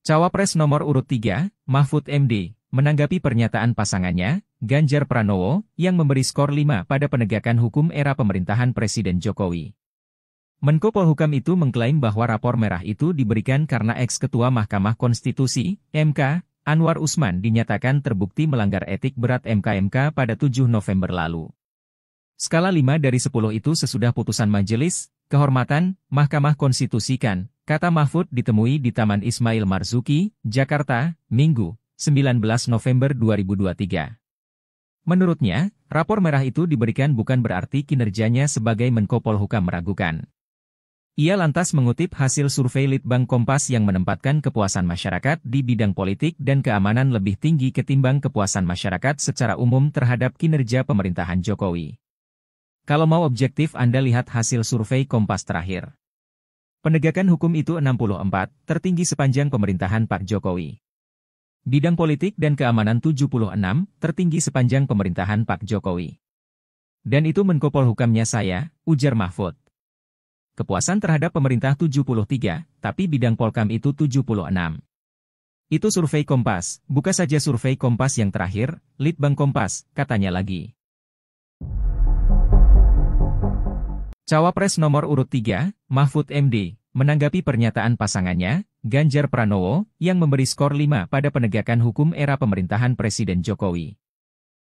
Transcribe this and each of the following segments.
Cawapres nomor urut 3, Mahfud MD, menanggapi pernyataan pasangannya, Ganjar Pranowo, yang memberi skor 5 pada penegakan hukum era pemerintahan Presiden Jokowi. Menko Polhukam itu mengklaim bahwa rapor merah itu diberikan karena eks-ketua Mahkamah Konstitusi, MK, Anwar Usman dinyatakan terbukti melanggar etik berat MK pada 7 November lalu. Skala 5 dari 10 itu sesudah putusan Majelis Kehormatan Mahkamah Konstitusi kan, kata Mahfud ditemui di Taman Ismail Marzuki, Jakarta, Minggu, 19 November 2023. Menurutnya, rapor merah itu diberikan bukan berarti kinerjanya sebagai Menko Polhukam meragukan. Ia lantas mengutip hasil survei Litbang Kompas yang menempatkan kepuasan masyarakat di bidang politik dan keamanan lebih tinggi ketimbang kepuasan masyarakat secara umum terhadap kinerja pemerintahan Jokowi. Kalau mau objektif Anda lihat hasil survei Kompas terakhir. Penegakan hukum itu 64, tertinggi sepanjang pemerintahan Pak Jokowi. Bidang politik dan keamanan 76, tertinggi sepanjang pemerintahan Pak Jokowi. Dan itu Menko Polhukamnya saya, ujar Mahfud. Kepuasan terhadap pemerintah 73, tapi bidang Polkam itu 76. Itu survei Kompas, buka saja survei Kompas yang terakhir, Litbang Kompas, katanya lagi. Cawapres nomor urut 3, Mahfud MD, menanggapi pernyataan pasangannya, Ganjar Pranowo, yang memberi skor 5 pada penegakan hukum era pemerintahan Presiden Jokowi.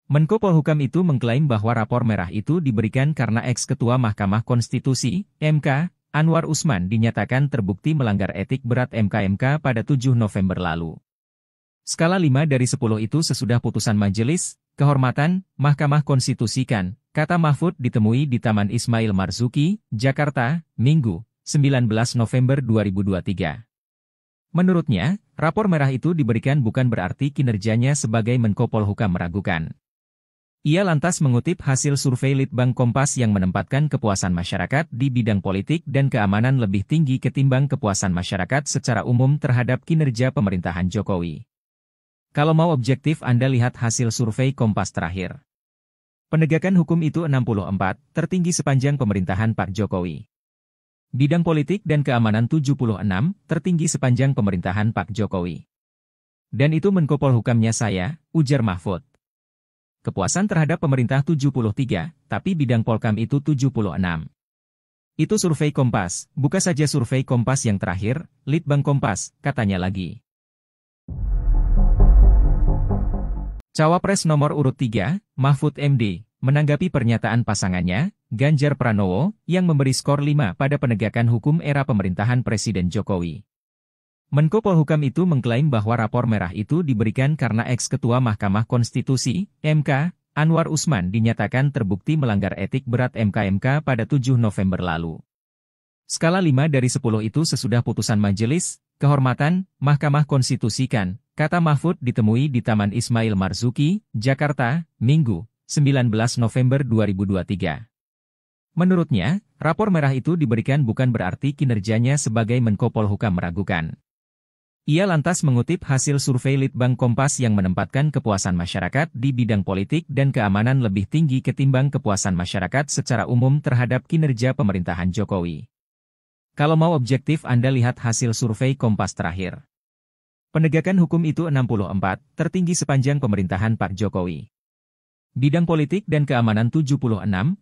Menko Polhukam itu mengklaim bahwa rapor merah itu diberikan karena eks-ketua Mahkamah Konstitusi, MK, Anwar Usman dinyatakan terbukti melanggar etik berat MK pada 7 November lalu. Skala 5 dari 10 itu sesudah putusan Majelis Kehormatan Mahkamah Konstitusi kan, kata Mahfud ditemui di Taman Ismail Marzuki, Jakarta, Minggu, 19 November 2023. Menurutnya, rapor merah itu diberikan bukan berarti kinerjanya sebagai Menko Polhukam meragukan. Ia lantas mengutip hasil survei Litbang Kompas yang menempatkan kepuasan masyarakat di bidang politik dan keamanan lebih tinggi ketimbang kepuasan masyarakat secara umum terhadap kinerja pemerintahan Jokowi. Kalau mau objektif Anda lihat hasil survei Kompas terakhir. Penegakan hukum itu 64, tertinggi sepanjang pemerintahan Pak Jokowi. Bidang politik dan keamanan 76, tertinggi sepanjang pemerintahan Pak Jokowi. Dan itu Menko Polhukamnya saya, ujar Mahfud. Kepuasan terhadap pemerintah 73, tapi bidang Polkam itu 76. Itu survei Kompas, buka saja survei Kompas yang terakhir, Litbang Kompas, katanya lagi. Cawapres nomor urut 3, Mahfud MD, menanggapi pernyataan pasangannya, Ganjar Pranowo, yang memberi skor 5 pada penegakan hukum era pemerintahan Presiden Jokowi. Menko Polhukam itu mengklaim bahwa rapor merah itu diberikan karena eks-ketua Mahkamah Konstitusi, MK, Anwar Usman dinyatakan terbukti melanggar etik berat MK pada 7 November lalu. Skala 5 dari 10 itu sesudah putusan Majelis Kehormatan Mahkamah Konstitusi kan, kata Mahfud ditemui di Taman Ismail Marzuki, Jakarta, Minggu, 19 November 2023. Menurutnya, rapor merah itu diberikan bukan berarti kinerjanya sebagai Menko Polhukam meragukan. Ia lantas mengutip hasil survei Litbang Kompas yang menempatkan kepuasan masyarakat di bidang politik dan keamanan lebih tinggi ketimbang kepuasan masyarakat secara umum terhadap kinerja pemerintahan Jokowi. Kalau mau objektif Anda lihat hasil survei Kompas terakhir. Penegakan hukum itu 64, tertinggi sepanjang pemerintahan Pak Jokowi. Bidang politik dan keamanan 76,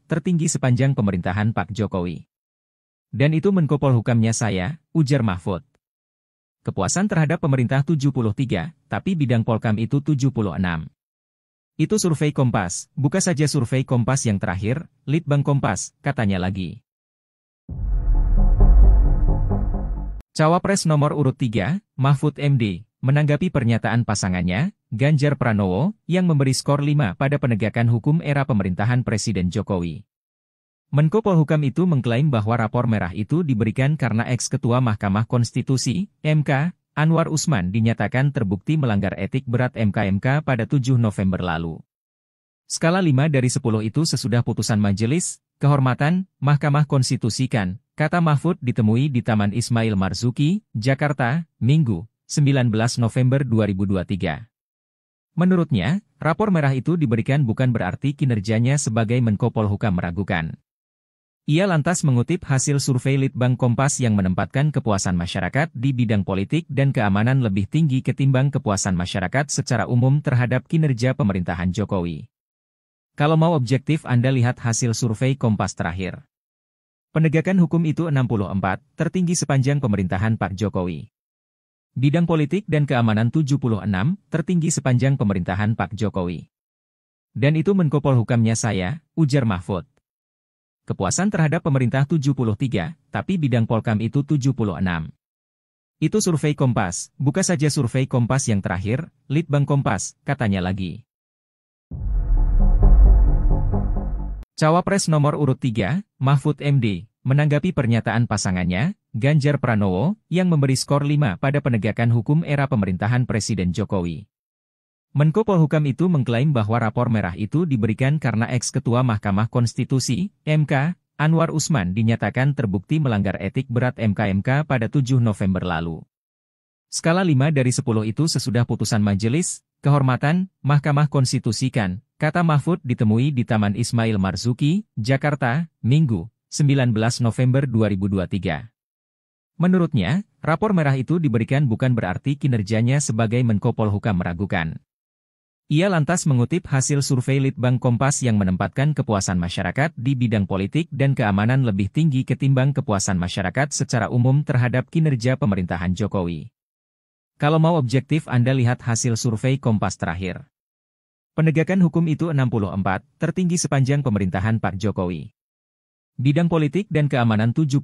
tertinggi sepanjang pemerintahan Pak Jokowi. Dan itu Menko Polhukamnya saya, ujar Mahfud. Kepuasan terhadap pemerintah 73, tapi bidang Polkam itu 76. Itu survei Kompas, buka saja survei Kompas yang terakhir, Litbang Kompas, katanya lagi. Cawapres nomor urut 3, Mahfud MD, menanggapi pernyataan pasangannya, Ganjar Pranowo, yang memberi skor 5 pada penegakan hukum era pemerintahan Presiden Jokowi. Menko Polhukam itu mengklaim bahwa rapor merah itu diberikan karena eks-ketua Mahkamah Konstitusi, MK, Anwar Usman dinyatakan terbukti melanggar etik berat MK pada 7 November lalu. Skala 5 dari 10 itu sesudah putusan Majelis Kehormatan Mahkamah Konstitusi kan, kata Mahfud ditemui di Taman Ismail Marzuki, Jakarta, Minggu, 19 November 2023. Menurutnya, rapor merah itu diberikan bukan berarti kinerjanya sebagai Menko Polhukam meragukan. Ia lantas mengutip hasil survei Litbang Kompas yang menempatkan kepuasan masyarakat di bidang politik dan keamanan lebih tinggi ketimbang kepuasan masyarakat secara umum terhadap kinerja pemerintahan Jokowi. Kalau mau objektif Anda lihat hasil survei Kompas terakhir. Penegakan hukum itu 64, tertinggi sepanjang pemerintahan Pak Jokowi. Bidang politik dan keamanan 76, tertinggi sepanjang pemerintahan Pak Jokowi. Dan itu Menko Polhukamnya saya, ujar Mahfud. Kepuasan terhadap pemerintah 73, tapi bidang Polkam itu 76. Itu survei Kompas, buka saja survei Kompas yang terakhir, Litbang Kompas, katanya lagi. Cawapres nomor urut 3, Mahfud MD, menanggapi pernyataan pasangannya, Ganjar Pranowo, yang memberi skor 5 pada penegakan hukum era pemerintahan Presiden Jokowi. Menko Polhukam itu mengklaim bahwa rapor merah itu diberikan karena ex-ketua Mahkamah Konstitusi, MK, Anwar Usman dinyatakan terbukti melanggar etik berat MK pada 7 November lalu. Skala 5 dari 10 itu sesudah putusan Majelis Kehormatan Mahkamah Konstitusi kan, kata Mahfud ditemui di Taman Ismail Marzuki, Jakarta, Minggu, 19 November 2023. Menurutnya, rapor merah itu diberikan bukan berarti kinerjanya sebagai Menko Polhukam meragukan. Ia lantas mengutip hasil survei Litbang Kompas yang menempatkan kepuasan masyarakat di bidang politik dan keamanan lebih tinggi ketimbang kepuasan masyarakat secara umum terhadap kinerja pemerintahan Jokowi. Kalau mau objektif Anda lihat hasil survei Kompas terakhir. Penegakan hukum itu 64, tertinggi sepanjang pemerintahan Pak Jokowi. Bidang politik dan keamanan 76,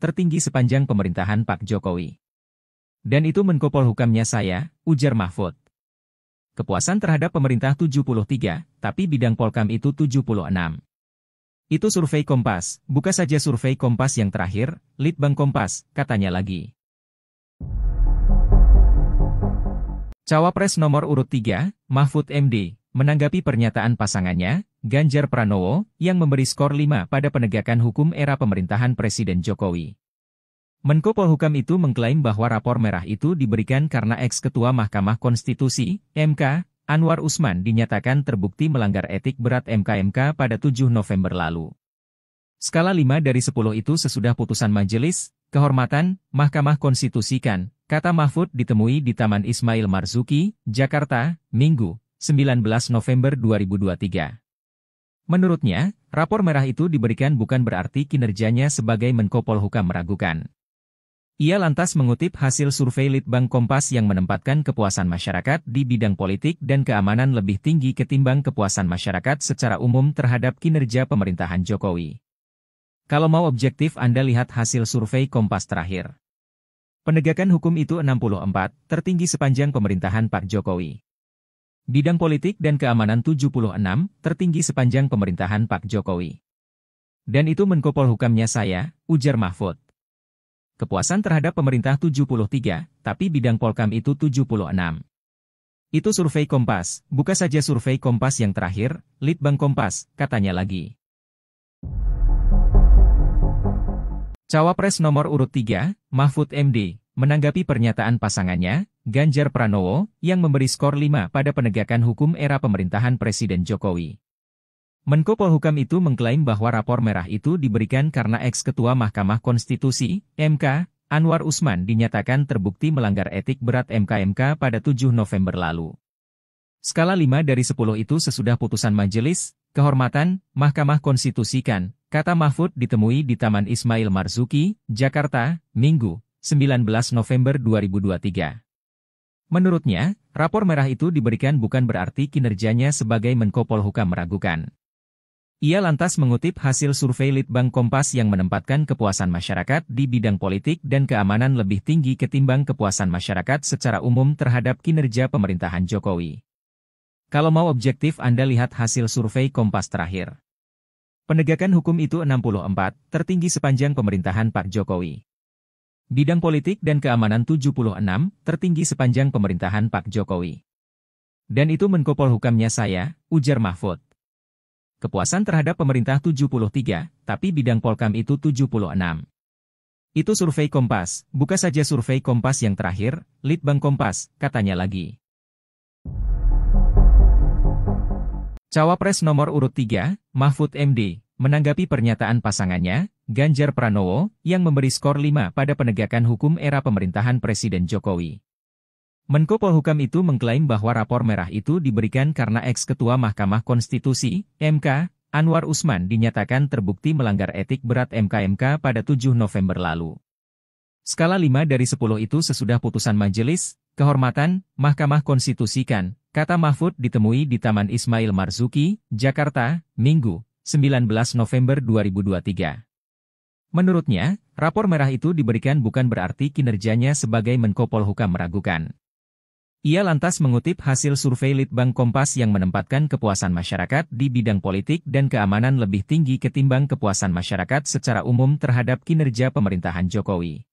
tertinggi sepanjang pemerintahan Pak Jokowi. Dan itu Menko Polhukamnya saya, ujar Mahfud. Kepuasan terhadap pemerintah 73, tapi bidang Polkam itu 76. Itu survei Kompas, buka saja survei Kompas yang terakhir, Litbang Kompas, katanya lagi. Cawapres nomor urut 3, Mahfud MD, menanggapi pernyataan pasangannya, Ganjar Pranowo, yang memberi skor 5 pada penegakan hukum era pemerintahan Presiden Jokowi. Menko Polhukam itu mengklaim bahwa rapor merah itu diberikan karena ex-ketua Mahkamah Konstitusi, MK, Anwar Usman dinyatakan terbukti melanggar etik berat MK pada 7 November lalu. Skala 5 dari 10 itu sesudah putusan Majelis Kehormatan Mahkamah Konstitusi kan, kata Mahfud ditemui di Taman Ismail Marzuki, Jakarta, Minggu, 19 November 2023. Menurutnya, rapor merah itu diberikan bukan berarti kinerjanya sebagai Menko Polhukam meragukan. Ia lantas mengutip hasil survei Litbang Kompas yang menempatkan kepuasan masyarakat di bidang politik dan keamanan lebih tinggi ketimbang kepuasan masyarakat secara umum terhadap kinerja pemerintahan Jokowi. Kalau mau objektif Anda lihat hasil survei Kompas terakhir. Penegakan hukum itu 64, tertinggi sepanjang pemerintahan Pak Jokowi. Bidang politik dan keamanan 76, tertinggi sepanjang pemerintahan Pak Jokowi. Dan itu Menko Polhukamnya saya, ujar Mahfud. Kepuasan terhadap pemerintah 73, tapi bidang Polkam itu 76. Itu survei Kompas, buka saja survei Kompas yang terakhir, Litbang Kompas, katanya lagi. Cawapres nomor urut 3, Mahfud MD, menanggapi pernyataan pasangannya, Ganjar Pranowo, yang memberi skor 5 pada penegakan hukum era pemerintahan Presiden Jokowi. Menko Polhukam itu mengklaim bahwa rapor merah itu diberikan karena ex-ketua Mahkamah Konstitusi, MK, Anwar Usman dinyatakan terbukti melanggar etik berat MK pada 7 November lalu. Skala 5 dari 10 itu sesudah putusan Majelis Kehormatan Mahkamah Konstitusi kan, kata Mahfud ditemui di Taman Ismail Marzuki, Jakarta, Minggu, 19 November 2023. Menurutnya, rapor merah itu diberikan bukan berarti kinerjanya sebagai Menko Polhukam meragukan. Ia lantas mengutip hasil survei Litbang Kompas yang menempatkan kepuasan masyarakat di bidang politik dan keamanan lebih tinggi ketimbang kepuasan masyarakat secara umum terhadap kinerja pemerintahan Jokowi. Kalau mau objektif Anda lihat hasil survei Kompas terakhir. Penegakan hukum itu 64, tertinggi sepanjang pemerintahan Pak Jokowi. Bidang politik dan keamanan 76, tertinggi sepanjang pemerintahan Pak Jokowi. Dan itu Menko Polhukamnya saya, ujar Mahfud. Kepuasan terhadap pemerintah 73, tapi bidang Polkam itu 76. Itu survei Kompas, buka saja survei Kompas yang terakhir, Litbang Kompas, katanya lagi. Cawapres nomor urut 3, Mahfud MD, menanggapi pernyataan pasangannya, Ganjar Pranowo, yang memberi skor 5 pada penegakan hukum era pemerintahan Presiden Jokowi. Menko Polhukam itu mengklaim bahwa rapor merah itu diberikan karena ex-ketua Mahkamah Konstitusi, MK, Anwar Usman dinyatakan terbukti melanggar etik berat MK pada 7 November lalu. Skala 5 dari 10 itu sesudah putusan Majelis Kehormatan Mahkamah Konstitusi kan, kata Mahfud ditemui di Taman Ismail Marzuki, Jakarta, Minggu, 19 November 2023. Menurutnya, rapor merah itu diberikan bukan berarti kinerjanya sebagai Menko Polhukam meragukan. Ia lantas mengutip hasil survei Litbang Kompas yang menempatkan kepuasan masyarakat di bidang politik dan keamanan lebih tinggi ketimbang kepuasan masyarakat secara umum terhadap kinerja pemerintahan Jokowi.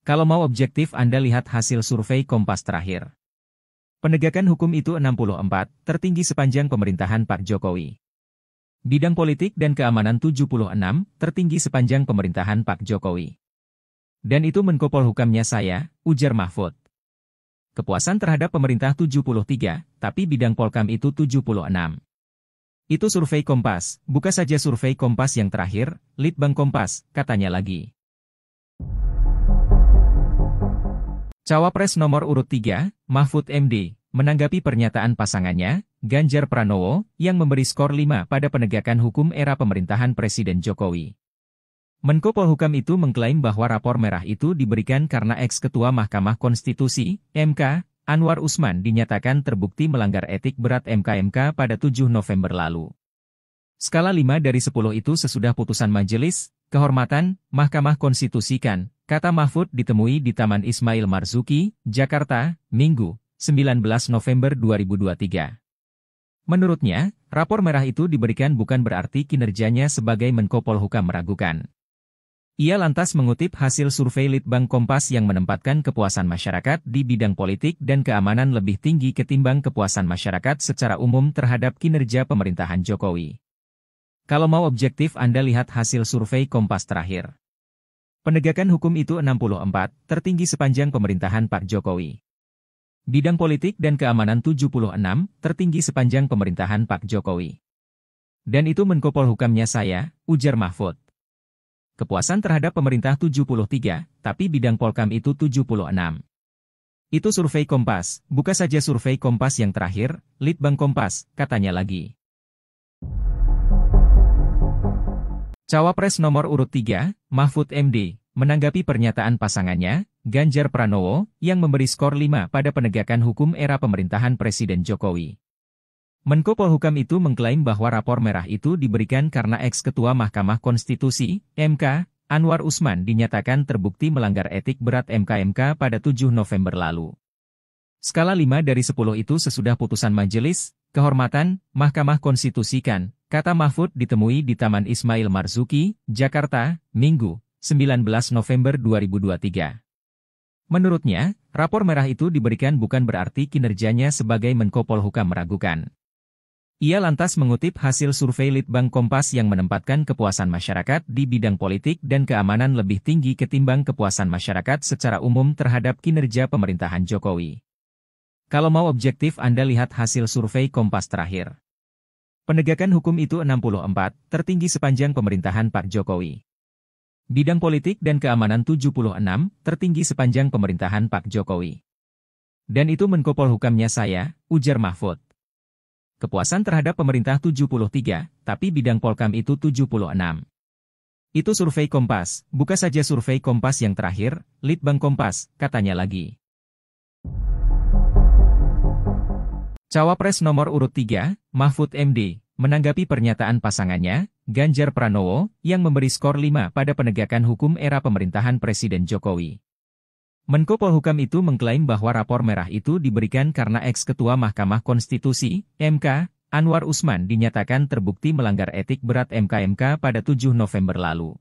Kalau mau objektif Anda lihat hasil survei Kompas terakhir. Penegakan hukum itu 64, tertinggi sepanjang pemerintahan Pak Jokowi. Bidang politik dan keamanan 76, tertinggi sepanjang pemerintahan Pak Jokowi. Dan itu Menko Polhukamnya saya, ujar Mahfud. Kepuasan terhadap pemerintah 73, tapi bidang Polkam itu 76. Itu survei Kompas, buka saja survei Kompas yang terakhir, Litbang Kompas, katanya lagi. Cawapres nomor urut 3, Mahfud MD, menanggapi pernyataan pasangannya, Ganjar Pranowo, yang memberi skor 5 pada penegakan hukum era pemerintahan Presiden Jokowi. Menko Polhukam itu mengklaim bahwa rapor merah itu diberikan karena ex-ketua Mahkamah Konstitusi, MK, Anwar Usman dinyatakan terbukti melanggar etik berat MK pada 7 November lalu. Skala 5 dari 10 itu sesudah putusan Majelis Kehormatan Mahkamah Konstitusi kan, kata Mahfud ditemui di Taman Ismail Marzuki, Jakarta, Minggu, 19 November 2023. Menurutnya, rapor merah itu diberikan bukan berarti kinerjanya sebagai Menko Polhukam meragukan. Ia lantas mengutip hasil survei Litbang Kompas yang menempatkan kepuasan masyarakat di bidang politik dan keamanan lebih tinggi ketimbang kepuasan masyarakat secara umum terhadap kinerja pemerintahan Jokowi. Kalau mau objektif Anda lihat hasil survei Kompas terakhir. Penegakan hukum itu 64, tertinggi sepanjang pemerintahan Pak Jokowi. Bidang politik dan keamanan 76, tertinggi sepanjang pemerintahan Pak Jokowi. Dan itu Menko Polhukamnya saya, ujar Mahfud. Kepuasan terhadap pemerintah 73, tapi bidang Polkam itu 76. Itu survei Kompas, buka saja survei Kompas yang terakhir, Litbang Kompas, katanya lagi. Cawapres nomor urut 3, Mahfud MD, menanggapi pernyataan pasangannya, Ganjar Pranowo, yang memberi skor 5 pada penegakan hukum era pemerintahan Presiden Jokowi. Menko Polhukam itu mengklaim bahwa rapor merah itu diberikan karena ex-ketua Mahkamah Konstitusi, MK, Anwar Usman dinyatakan terbukti melanggar etik berat MK pada 7 November lalu. Skala 5 dari 10 itu sesudah putusan Majelis Kehormatan Mahkamah Konstitusi kan, kata Mahfud ditemui di Taman Ismail Marzuki, Jakarta, Minggu, 19 November 2023. Menurutnya, rapor merah itu diberikan bukan berarti kinerjanya sebagai Menko Polhukam meragukan. Ia lantas mengutip hasil survei Litbang Kompas yang menempatkan kepuasan masyarakat di bidang politik dan keamanan lebih tinggi ketimbang kepuasan masyarakat secara umum terhadap kinerja pemerintahan Jokowi. Kalau mau objektif Anda lihat hasil survei Kompas terakhir. Penegakan hukum itu 64, tertinggi sepanjang pemerintahan Pak Jokowi. Bidang politik dan keamanan 76, tertinggi sepanjang pemerintahan Pak Jokowi. Dan itu Menko Polhukamnya saya, ujar Mahfud. Kepuasan terhadap pemerintah 73, tapi bidang Polkam itu 76. Itu survei Kompas, buka saja survei Kompas yang terakhir, Litbang Kompas, katanya lagi. Cawapres nomor urut 3, Mahfud MD, menanggapi pernyataan pasangannya, Ganjar Pranowo, yang memberi skor 5 pada penegakan hukum era pemerintahan Presiden Jokowi. Menko Polhukam itu mengklaim bahwa rapor merah itu diberikan karena ex-ketua Mahkamah Konstitusi, MK, Anwar Usman dinyatakan terbukti melanggar etik berat MK pada 7 November lalu.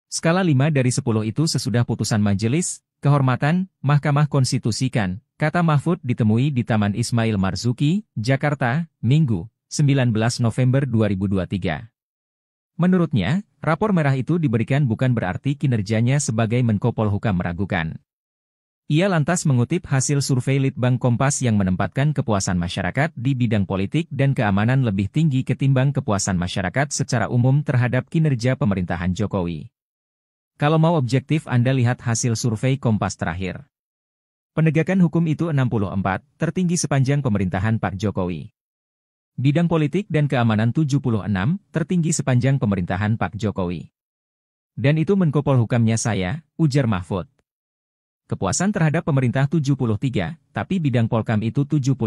Skala 5 dari 10 itu sesudah putusan Majelis Kehormatan Mahkamah Konstitusi kan, kata Mahfud ditemui di Taman Ismail Marzuki, Jakarta, Minggu, 19 November 2023. Menurutnya, rapor merah itu diberikan bukan berarti kinerjanya sebagai Menko Polhukam meragukan. Ia lantas mengutip hasil survei Litbang Kompas yang menempatkan kepuasan masyarakat di bidang politik dan keamanan lebih tinggi ketimbang kepuasan masyarakat secara umum terhadap kinerja pemerintahan Jokowi. Kalau mau objektif Anda lihat hasil survei Kompas terakhir. Penegakan hukum itu 64, tertinggi sepanjang pemerintahan Pak Jokowi. Bidang politik dan keamanan 76, tertinggi sepanjang pemerintahan Pak Jokowi. Dan itu Menko Polhukamnya saya, ujar Mahfud. Kepuasan terhadap pemerintah 73, tapi bidang Polkam itu 76.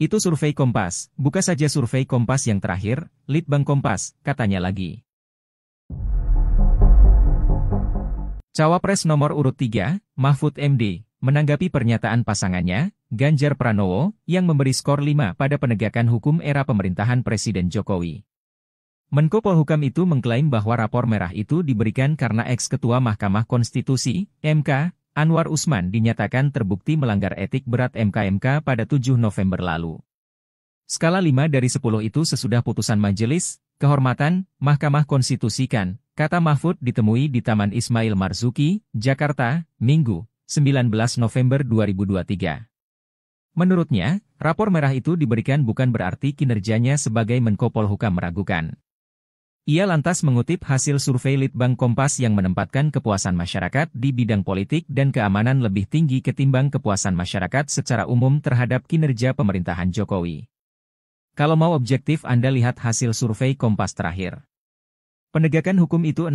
Itu survei Kompas, buka saja survei Kompas yang terakhir, Litbang Kompas, katanya lagi. Cawapres nomor urut 3, Mahfud MD, menanggapi pernyataan pasangannya, Ganjar Pranowo, yang memberi skor 5 pada penegakan hukum era pemerintahan Presiden Jokowi. Menko Polhukam itu mengklaim bahwa rapor merah itu diberikan karena ex-ketua Mahkamah Konstitusi, MK, Anwar Usman dinyatakan terbukti melanggar etik berat MK pada 7 November lalu. Skala 5 dari 10 itu sesudah putusan Majelis Kehormatan Mahkamah Konstitusi kan, kata Mahfud ditemui di Taman Ismail Marzuki, Jakarta, Minggu, 19 November 2023. Menurutnya, rapor merah itu diberikan bukan berarti kinerjanya sebagai Menko Polhukam meragukan. Ia lantas mengutip hasil survei Litbang Kompas yang menempatkan kepuasan masyarakat di bidang politik dan keamanan lebih tinggi ketimbang kepuasan masyarakat secara umum terhadap kinerja pemerintahan Jokowi. Kalau mau objektif Anda lihat hasil survei Kompas terakhir. Penegakan hukum itu